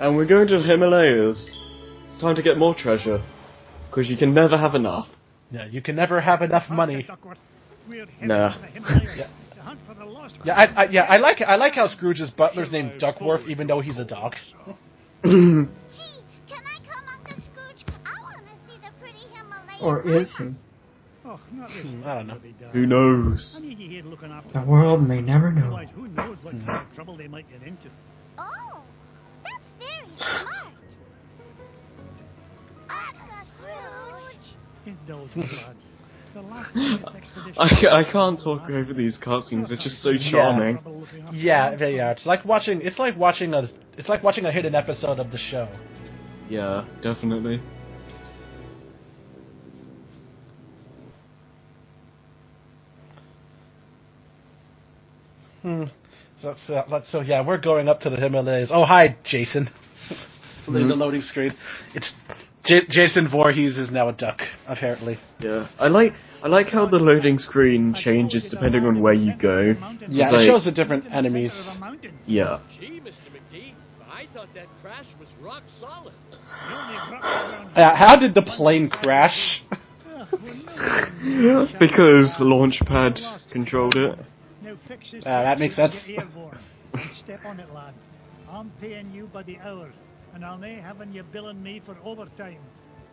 And we're going to the Himalayas. It's time to get more treasure. Because you can never have enough. Yeah, you can never have enough money. Nah. I like how Scrooge's butler's named Duckworth, even though he's a dog. Gee, can I come, Uncle Scrooge? I want to see the pretty Himalayas. Or is he? I don't know. Who knows? The world may never know. Who knows what kind of trouble they might get into? Oh, that's very smart. Uncle Scrooge. Indulge me, lads. The last time this expedition... I can't talk over these cutscenes. They're just so charming. Yeah. It's like watching a hidden episode of the show. Yeah, definitely. So yeah, we're going up to the Himalayas. Oh, hi, Jason. The loading screen. It's Jason Voorhees is now a duck, apparently. Yeah, I like how the loading screen changes depending on where you go. Yeah, It's it shows the different enemies. Yeah. Gee, Mr. McD, I thought that crash was rock solid. How did the plane crash? Because Launchpad controlled it. That makes sense. Step on it, lad. I'm paying you by the hour, and I'll nae having you billing me for overtime.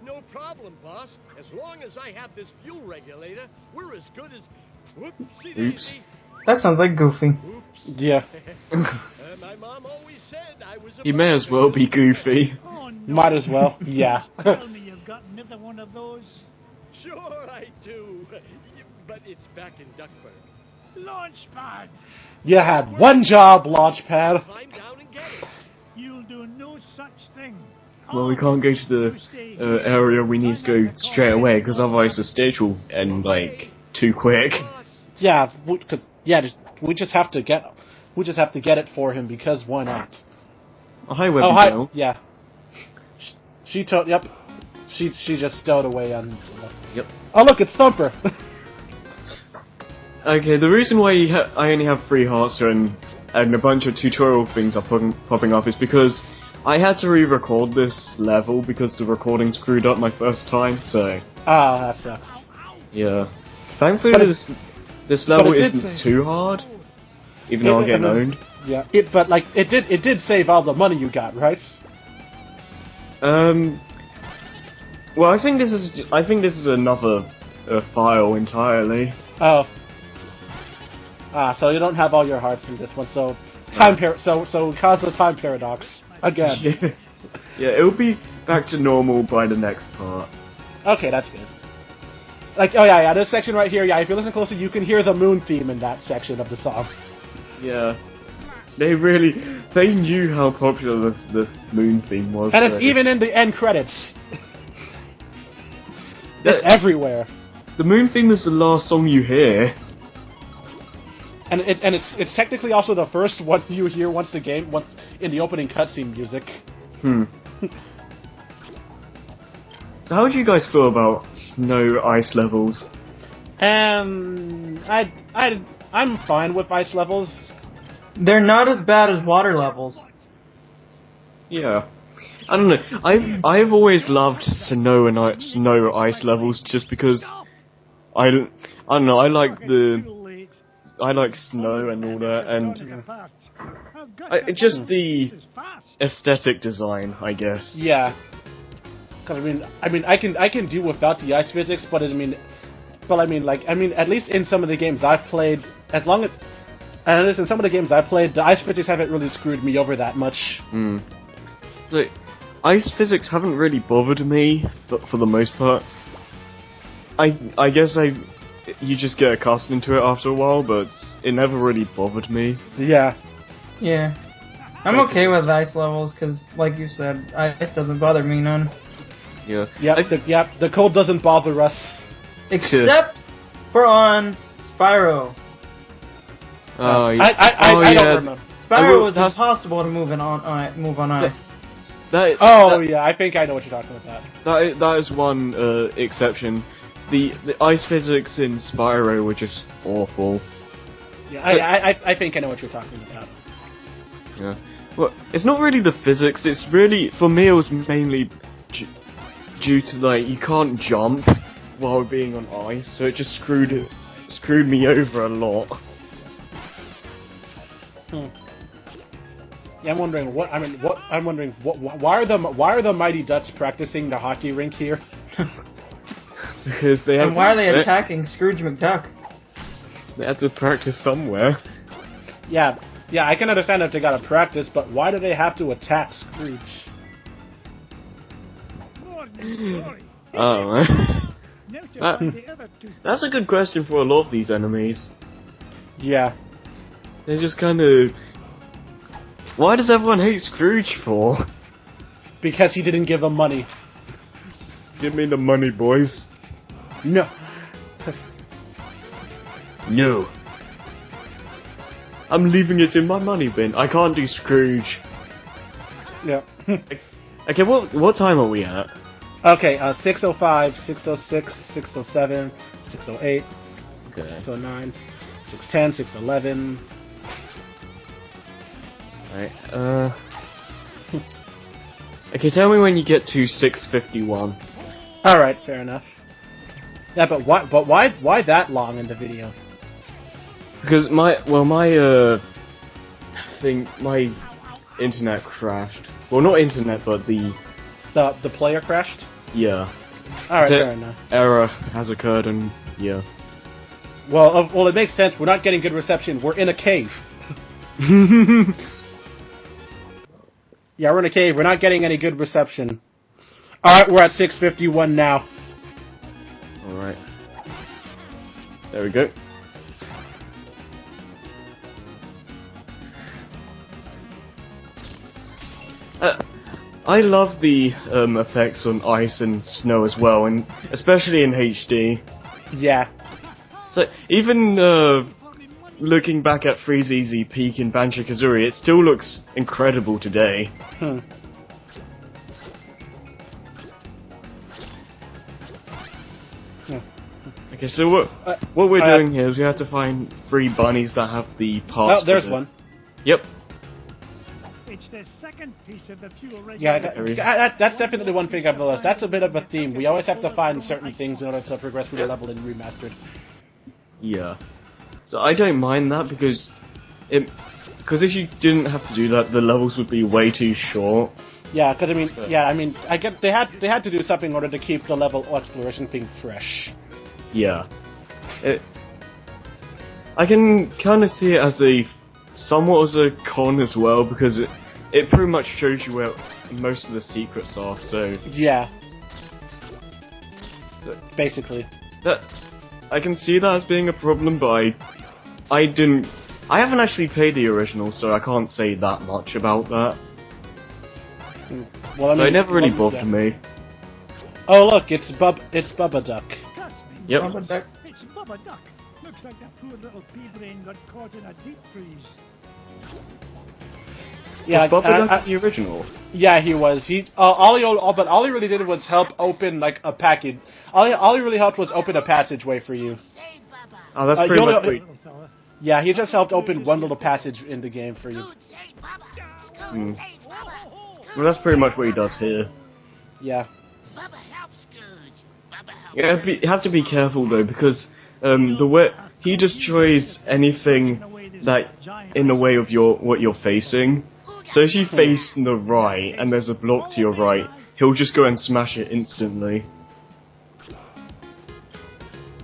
No problem, boss. As long as I have this fuel regulator, we're as good as... Whoopsie Oops. daisy. That sounds like Goofy. Oops. Yeah. My mom always said I was a... He may as well be Goofy. Oh, no. Might as well. Yeah. Tell me you've got another one of those. Sure I do. But it's back in Duckburg. Launchpad! You had one job, Launchpad. Climb down and get it. You'll do no such thing. Well, we can't go to the area we need to go straight away, because otherwise the stage will end, like, too quick. Boss, Yeah, we just have to get it for him because why not? Oh, hi, Oh, Webby hi. Girl. Yeah. Yep. She just stowed away on. Yep. Oh look, it's Thumper. Okay, the reason why I only have 3 hearts and a bunch of tutorial things are popping up is because I had to re-record this level because the recording screwed up my first time, so... Ah, that sucks. Yeah. Thankfully But this level it did isn't too hard, even though I'm getting owned. Yeah. It did save all the money you got, right? Well, I think this is another file entirely. Oh. So you don't have all your hearts in this one, so so cause a time paradox again. Yeah. Yeah, it'll be back to normal by the next part. Okay, that's good. Like, oh yeah, this section right here, yeah, if you listen closely, you can hear the moon theme in that section of the song. Yeah. They knew how popular this moon theme was. And it's even in the end credits. It's everywhere. The moon theme is the last song you hear. And it's technically also the first one you hear once in the opening cutscene music. So how would you guys feel about snow ice levels? I'm fine with ice levels. They're not as bad as water levels. Yeah. I don't know. I've always loved snow and ice levels just because I don't know. I like snow and all that, and just the aesthetic design, I guess. Yeah. Cause I can do without the ice physics, but at least in some of the games I've played, in some of the games I've played, the ice physics haven't really screwed me over that much. So, ice physics haven't really bothered me for the most part. I guess you just get accustomed to it after a while, but it never really bothered me. Yeah. Yeah. I'm okay with ice levels, because, like you said, ice doesn't bother me none. Yeah. The cold doesn't bother us. Except for on Spyro. Oh, yeah. I don't remember. Spyro was impossible to move on ice. Yeah, I think I know what you're talking about. That is one exception. The ice physics in Spyro were just awful. Yeah, I think I know what you're talking about. Yeah. Well, it's not really the physics. It's really, for me, it was mainly due to like you can't jump while being on ice, so it just screwed me over a lot. Yeah, I'm wondering why are the Mighty Ducks practicing the hockey rink here? Because they have. And why are they attacking Scrooge McDuck? They had to practice somewhere. Yeah, I can understand if they gotta practice, but why do they have to attack Scrooge? Oh, that's a good question for a lot of these enemies. Yeah. They just kind of. Why does everyone hate Scrooge for? Because he didn't give them money. Give me the money, boys. No. No. I'm leaving it in my money bin. I can't do Scrooge. Yeah. Okay, what time are we at? Okay, 6:05, 6:06, 6:07, 6:08, Okay. 6:09, 6:10, 6:11. Alright, okay, tell me when you get to 6:51. Alright, fair enough. Yeah, but why that long in the video? Because my internet crashed. Well, not internet, but the player crashed? yeah. Alright, So, fair enough. error has occurred, and yeah. Well, it makes sense. We're not getting good reception. We're in a cave. Yeah, we're in a cave. We're not getting any good reception. Alright, we're at 6:51 now. Alright. There we go. I love the effects on ice and snow as well, and especially in HD. Yeah. So even looking back at Freezeezy Peak in Banjo-Kazooie, it still looks incredible today. Okay, so what we're doing here is we have to find 3 bunnies that have the parts. Oh, there's one. Yep. It's the second piece of the fuel Yeah, regulator. that's definitely one thing I've noticed. That's a bit of a theme. We always have to find certain things in order to progress through the level in Remastered. Yeah. So I don't mind that because if you didn't have to do that, the levels would be way too short. Yeah, because I mean, I get they had to do something in order to keep the level exploration thing fresh. Yeah. I can kind of see it as somewhat as a con as well, because it pretty much shows you where most of the secrets are, so... Yeah. Basically. I can see that as being a problem, but I haven't actually played the original, so I can't say that much about that. Well, I mean, So it never really bothered me. Oh look, it's Bubba Duck. Yep. Bubba Duck. It's Bubba Duck. Looks like that poor little pea brain got caught in a deep freeze. Yeah, Was Bubba Duck the original? Yeah, he was. All he really did was help open like a package. All he really helped was open a passageway for you. Oh, that's pretty much Little fella. Yeah, he just helped open one little passage in the game for you. Well, that's pretty much what he does here. Yeah. Yeah, you have to be careful though, because the way he destroys anything that in the way of what you're facing. So if you face the right and there's a block to your right, he'll just go and smash it instantly.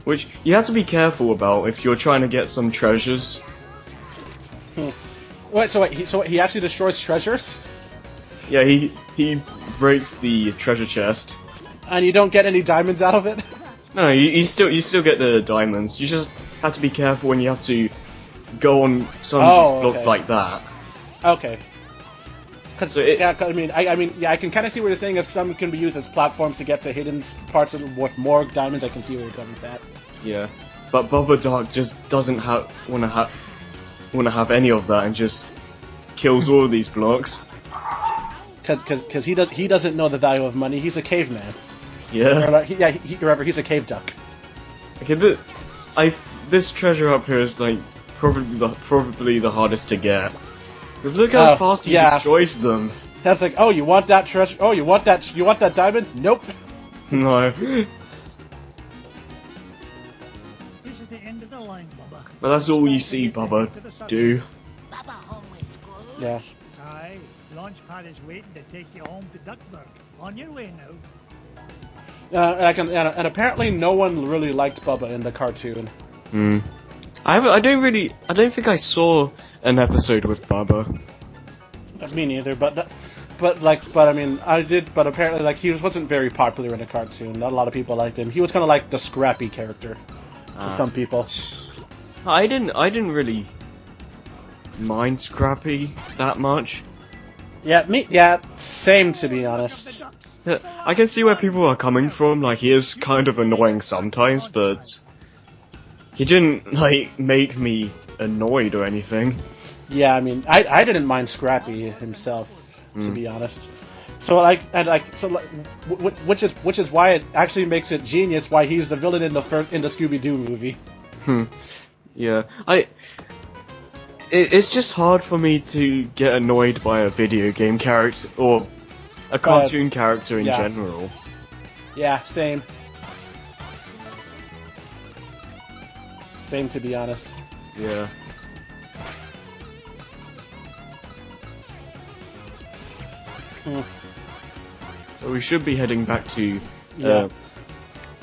Which you have to be careful about if you're trying to get some treasures. Wait, so he actually destroys treasures? Yeah, he breaks the treasure chest. And you don't get any diamonds out of it? No, you still get the diamonds. You just have to be careful when you have to go on some of these blocks like that. Okay. So I can kind of see what you're saying. If some can be used as platforms to get to hidden parts of with more diamonds, I can see where you're going with that. Yeah, but Bubba Duck just doesn't want to have any of that and just kills all of these blocks. Because he doesn't know the value of money. He's a caveman. Yeah. He's a cave duck. Okay, this treasure up here is like probably the hardest to get. Because look how Oh, fast he yeah. destroys them. That's like, oh, you want that treasure? Oh, you want that diamond? Nope. No. This is the end of the line, Bubba. But that's all you see Bubba do. Bubba home with Scrooge? Yeah. Aye, Launchpad is waiting to take you home to Duckburg. On your way now. And apparently no one really liked Bubba in the cartoon. Hmm. I don't think I saw an episode with Bubba. Me neither, but I mean, I did, but apparently, like, he wasn't very popular in the cartoon. Not a lot of people liked him. He was kind of like the scrappy character to some people. I didn't really mind Scrappy that much. Yeah, same to be honest. Yeah, I can see where people are coming from, like, he is kind of annoying sometimes, but he didn't, like, make me annoyed or anything. Yeah, I mean, I didn't mind Scrappy himself, to be honest. So which is why it actually makes it genius why he's the villain in the Scooby-Doo movie. Yeah, it's just hard for me to get annoyed by a video game character, or a cartoon character in general. Yeah, same. Same, to be honest. Yeah. So we should be heading back to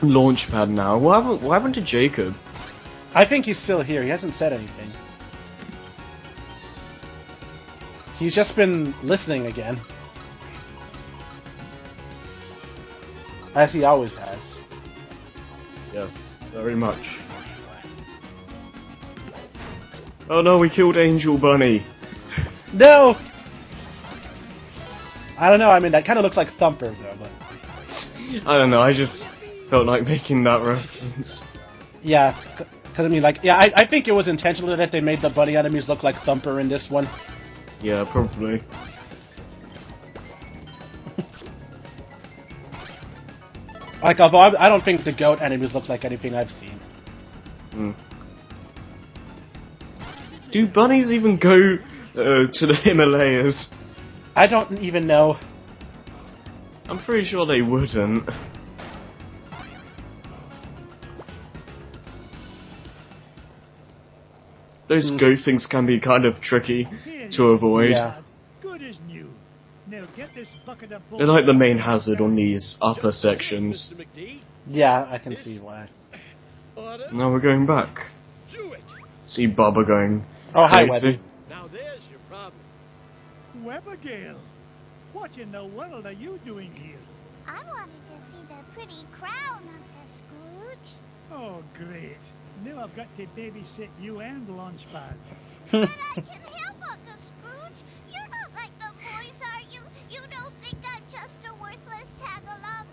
Launchpad now. What happened to Jacob? I think he's still here. He hasn't said anything. He's just been listening again. As he always has. Yes, very much. Oh no, we killed Angel Bunny. No! I don't know, I mean, that kind of looks like Thumper, though, but... I don't know, I just felt like making that reference. Yeah, because, I mean, like, yeah, I think it was intentional that they made the bunny enemies look like Thumper in this one. Yeah, probably. Like, although I don't think the goat enemies look like anything I've seen. Do bunnies even go to the Himalayas? I don't even know. I'm pretty sure they wouldn't. Those goat things can be kind of tricky to avoid. Yeah. Good as new. Now get this bucket of They're like the main hazard on these upper sections. Mr. McD, Yeah, I can see why. order, Now we're going back. do it. See Bubba going Oh, hi, crazy. Webby. Now there's your problem. Webergale, what in the world are you doing here? I wanted to see the pretty crown, Uncle Scrooge. Oh, great. Now I've got to babysit you and Launchpad. But I can help, Uncle Scrooge. You're not like the boys, are you? You don't think I'm just a worthless tag-along,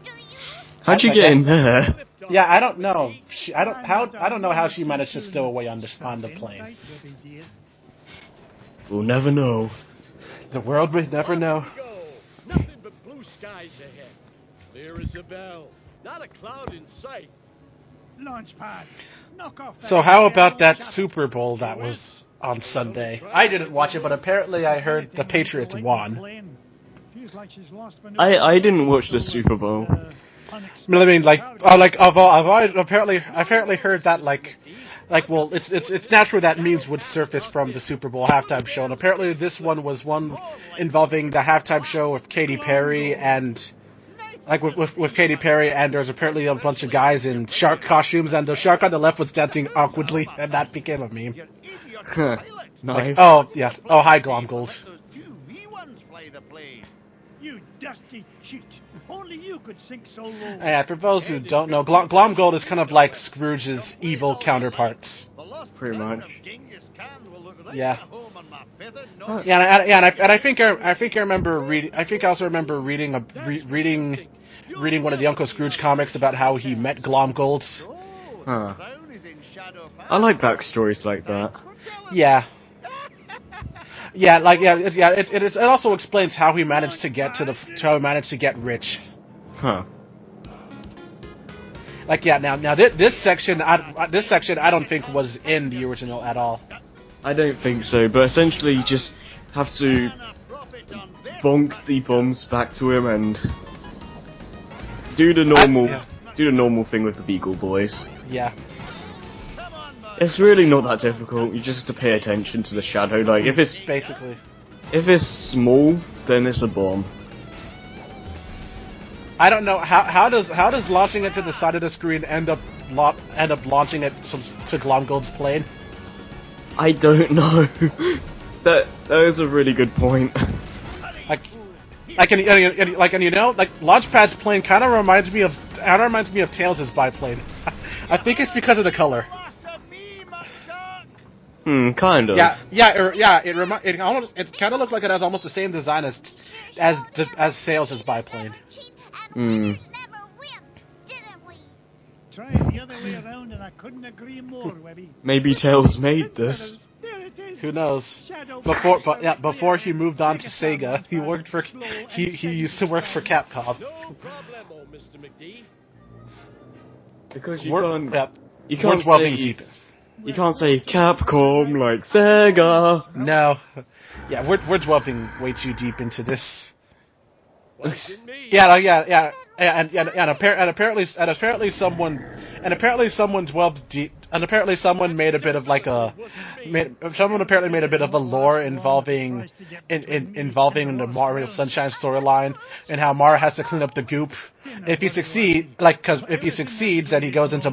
do you? How'd you get in there? Yeah, I don't know. I don't know how she managed to stow away on the plane. We'll never know. The world would never know. Go. Nothing but blue skies ahead. Clear as a bell. Not a cloud in sight. Launchpad, knock off that So how about that shut up. Super Bowl that was on Sunday? I didn't watch it, but apparently I heard the Patriots won. Feels like she's lost I didn't watch the Super Bowl. I mean, like, I've apparently heard that, well, it's natural that memes would surface from the Super Bowl halftime show, and apparently this one was one involving the halftime show with Katy Perry and, like, with Katy Perry, and there's apparently a bunch of guys in shark costumes, and the shark on the left was dancing awkwardly, and that became a meme. Nice. Oh, yeah. Oh, hi, Glomgold. Those two wee ones fly the plane. You dusty cheat. Only you could sink so low. Yeah, for those who don't know, Glomgold is kind of like Scrooge's evil counterparts. The lost Pretty crown much. of Genghis Khan will look right Yeah. at home on my feathered nose. Yeah, and I think I remember reading. I think I also remember reading reading one of the Uncle Scrooge comics about how he met Glomgold. Oh, Huh. the crown is in Shadow Pass. I like backstories like that. Thanks for telling Yeah. It also explains how he managed to get rich. Huh. Like, yeah, now this section I don't think was in the original at all. I don't think so, but essentially just have to bonk the bombs back to him and do the normal thing with the Beagle Boys. Yeah. It's really not that difficult. You just have to pay attention to the shadow. Like if it's small, then it's a bomb. I don't know how does launching it to the side of the screen end up launching it to Glomgold's plane? I don't know. that is a really good point. Like Launchpad's plane kind of reminds me of Tails' biplane. I think it's because of the color. Kind of. It kind of looks like it has almost the same design as Tails' biplane. Tried the other way around and I couldn't agree more, Webby. Maybe Tails made this. There it is. Who knows? Before he moved on to Sega, he used to work for Capcom. No problemo, Mr. McD. Because you You can't say Capcom like Sega. No. Yeah, we're delving way too deep into this. Wasn't me. And apparently someone delved deep, and apparently someone made a bit of like someone apparently made a bit of a lore involving the Mario Sunshine storyline and how Mario has to clean up the goop. If he succeeds and he goes into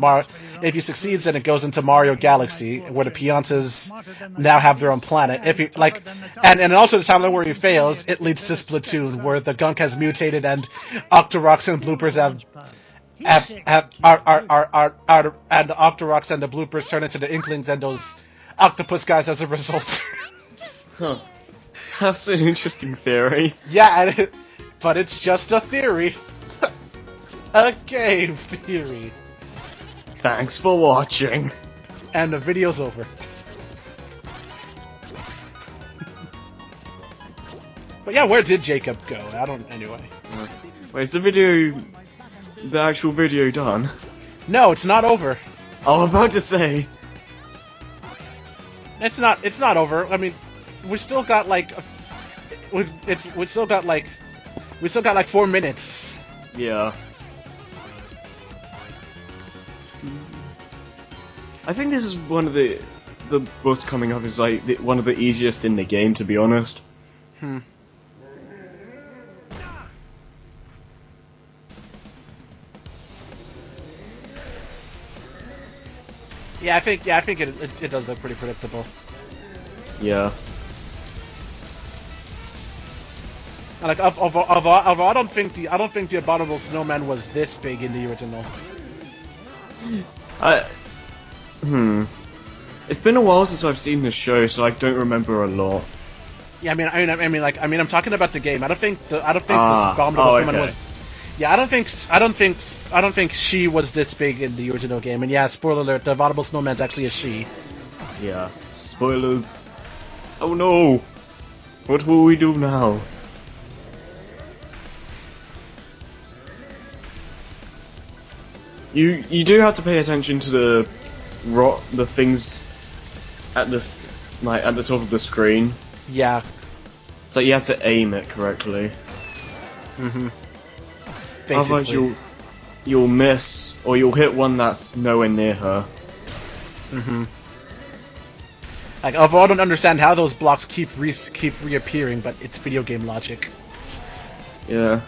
if he succeeds and it goes into Mario Galaxy where the Piantas now have their own planet. And also the time where he fails, it leads to Splatoon where the gunk has mutated and Octoroks and Bloopers and the Octoroks and the Bloopers turn into the Inklings and those octopus guys as a result. Huh. That's an interesting theory. Yeah, but it's just a theory. A game theory. Thanks for watching. And the video's over. But yeah, where did Jacob go? Anyway. Wait, is the actual video done? No, it's not over. I was about to say. It's not over. I mean, we still got like 4 minutes. Yeah. I think this is one of the boss coming up is like one of the easiest in the game, to be honest. Yeah, I think it does look pretty predictable. Yeah. And like I don't think the Abominable Snowman was this big in the original. It's been a while since I've seen this show, so I don't remember a lot. Yeah, I'm talking about the game. I don't think the Abominable Snowman was. Yeah, I don't think she was this big in the original game. And yeah, spoiler alert: the Abominable Snowman's actually a she. Yeah. Spoilers. Oh no! What will we do now? You do have to pay attention to the things at the top of the screen. Yeah. So you have to aim it correctly. Otherwise you'll miss, or you'll hit one that's nowhere near her. Like, although I don't understand how those blocks keep reappearing, but it's video game logic. Yeah.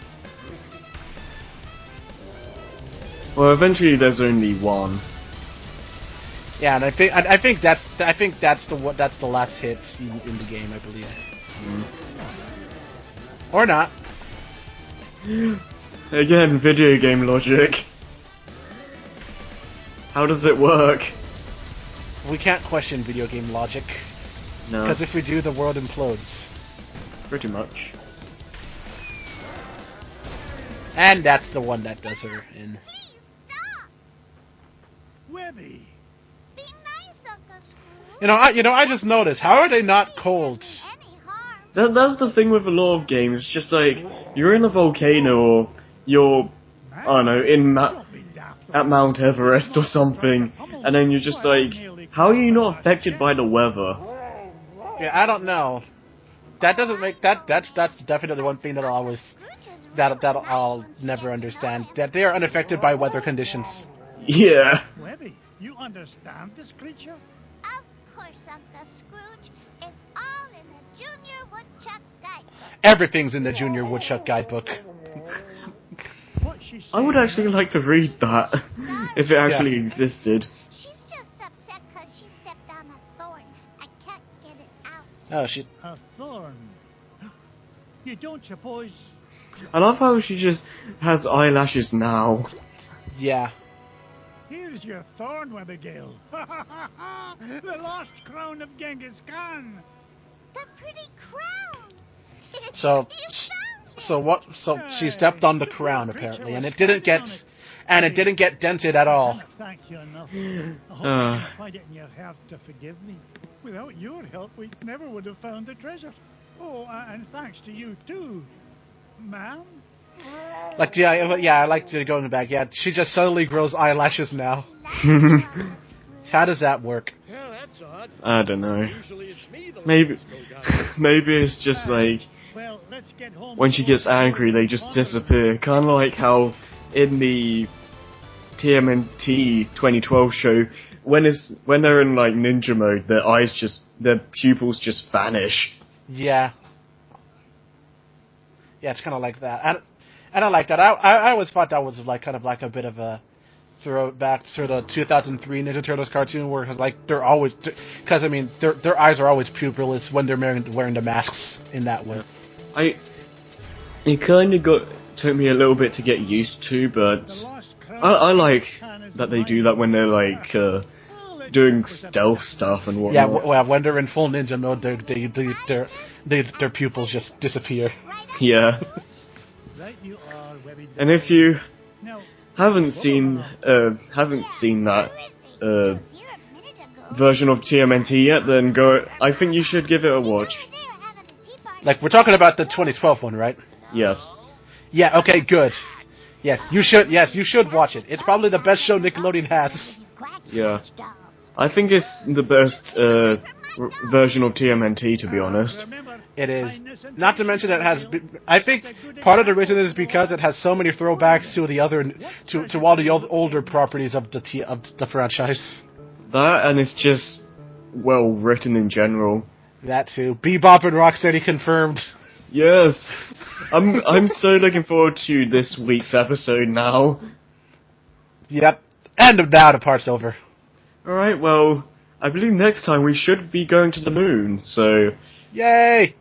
Well, eventually there's only one. Yeah, and I think that's the last hit in the game, I believe. Or not. Again, video game logic. How does it work? We can't question video game logic. No. Because if we do, the world implodes. Pretty much. And that's the one that does her in. Please stop. Webby. Be nice, Uncle Scrooge. You know, I just noticed. How are they not cold? Any harm. That's the thing with a lot of games. It's just like you're in a volcano, or you're, I don't know, at Mount Everest or something, and then you're just like, how are you not affected by the weather? Yeah, I don't know. that doesn't make that's definitely one thing that I'll never understand. That they are unaffected by weather conditions. Yeah. Webby, you understand this creature? Of course, Uncle Scrooge. It's all in the Junior Woodchuck Guidebook. Everything's in the Junior Woodchuck Guidebook. What's she I would saying actually now? like to read that, if it actually existed. She's just upset because she stepped on a thorn. I can't get it out. Oh, she. A thorn. You don't suppose... I love how she just has eyelashes now. Yeah. Here's your thorn, Webigail. The lost crown of Genghis Khan. The pretty crown. So, You found it. so what? So she stepped on the crown apparently, and it didn't get dented at all. Can't thank you enough. I hope you can find it in your heart to forgive me. Without your help, we never would have found the treasure. Oh, and thanks to you too, ma'am. Like, yeah, I like going back. Yeah, she just suddenly grows eyelashes now. How does that work? Yeah, that's odd. I don't know. Usually it's me the Maybe, ladies go down. maybe it's just like Well, let's get home. when she gets angry, they just disappear. Kind of like how in the TMNT 2012 show, when they're in like ninja mode, their pupils just vanish. Yeah. Yeah, it's kind of like that. And I like that. I always thought that was like kind of like a bit of a throwback to the 2003 Ninja Turtles cartoon, where like they're always, because I mean their eyes are always pupilless when they're wearing the masks in that way. It kind of took me a little bit to get used to, but I like that they do that when they're like doing stealth stuff and Yeah, whatnot. well, when they're in full ninja mode, their pupils just disappear. Yeah. Right you are, Webby. And if you Now, haven't seen that Where is he? He was here a minute ago. version of TMNT yet, then I think you should give it a watch. Over there having a tea party. Like, we're talking about the 2012 one, right? Yes. Yeah. Okay. Good. Yes, you should. Yes, you should watch it. It's probably the best show Nickelodeon has. Yeah. I think it's the best version of TMNT, to be honest. remember, It is. kindness and Not to mention it has. patience I think part of the reason is because it has so many throwbacks to the other, to all the older properties of the franchise. That, and it's just well written in general. That too. Bebop and Rocksteady confirmed. Yes. I'm so looking forward to this week's episode now. Yep. And now the part's over. Alright, well, I believe next time we should be going to the moon, so Yay!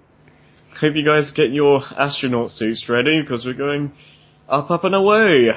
hope you guys get your astronaut suits ready, because we're going up, and away!